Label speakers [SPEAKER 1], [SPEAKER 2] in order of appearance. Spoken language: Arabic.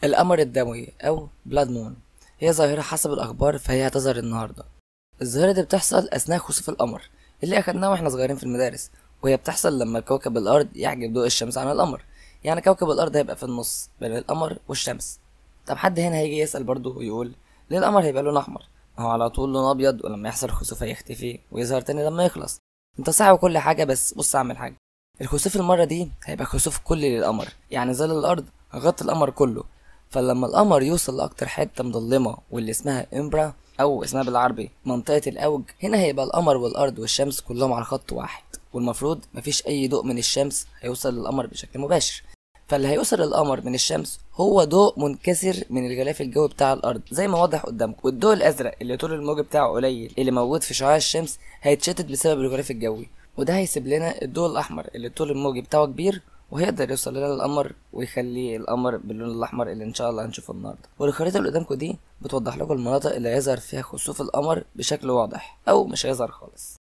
[SPEAKER 1] القمر الدموي أو بلاد مون هي ظاهرة حسب الأخبار، فهي هتظهر النهاردة. الظاهرة دي بتحصل أثناء خسوف القمر اللي أخدناه واحنا صغيرين في المدارس، وهي بتحصل لما كوكب الأرض يحجب ضوء الشمس عن القمر. يعني كوكب الأرض هيبقى في النص بين القمر والشمس. طب حد هنا هيجي يسأل برضه ويقول ليه القمر هيبقى لونه أحمر؟ ما هو على طول لونه أبيض، ولما يحصل خسوف هيختفي ويظهر تاني لما يخلص. انت صح وكل حاجة، بس بص أعمل حاجة. الخسوف المرة دي هيبقى خسوف كلي للقمر، يعني ظل الأرض هيغطي القمر كله. فلما القمر يوصل لأكتر حتة مظلمة واللي اسمها إمبرا أو اسمها بالعربي منطقة الأوج، هنا هيبقى القمر والأرض والشمس كلهم على خط واحد، والمفروض مفيش أي ضوء من الشمس هيوصل للقمر بشكل مباشر. فاللي هيوصل للقمر من الشمس هو ضوء منكسر من الغلاف الجوي بتاع الأرض زي ما واضح قدامكم، والضوء الأزرق اللي طول الموج بتاعه قليل اللي موجود في شعاع الشمس هيتشتت بسبب الغلاف الجوي، وده هيسيب لنا الضوء الأحمر اللي طول الموج بتاعه كبير، وهيقدر يوصل لنا القمر ويخليه القمر باللون الاحمر اللي ان شاء الله هنشوفه النهارده. والخريطه اللي قدامكم دي بتوضح لكم المناطق اللي هيظهر فيها خسوف القمر بشكل واضح او مش هيظهر خالص.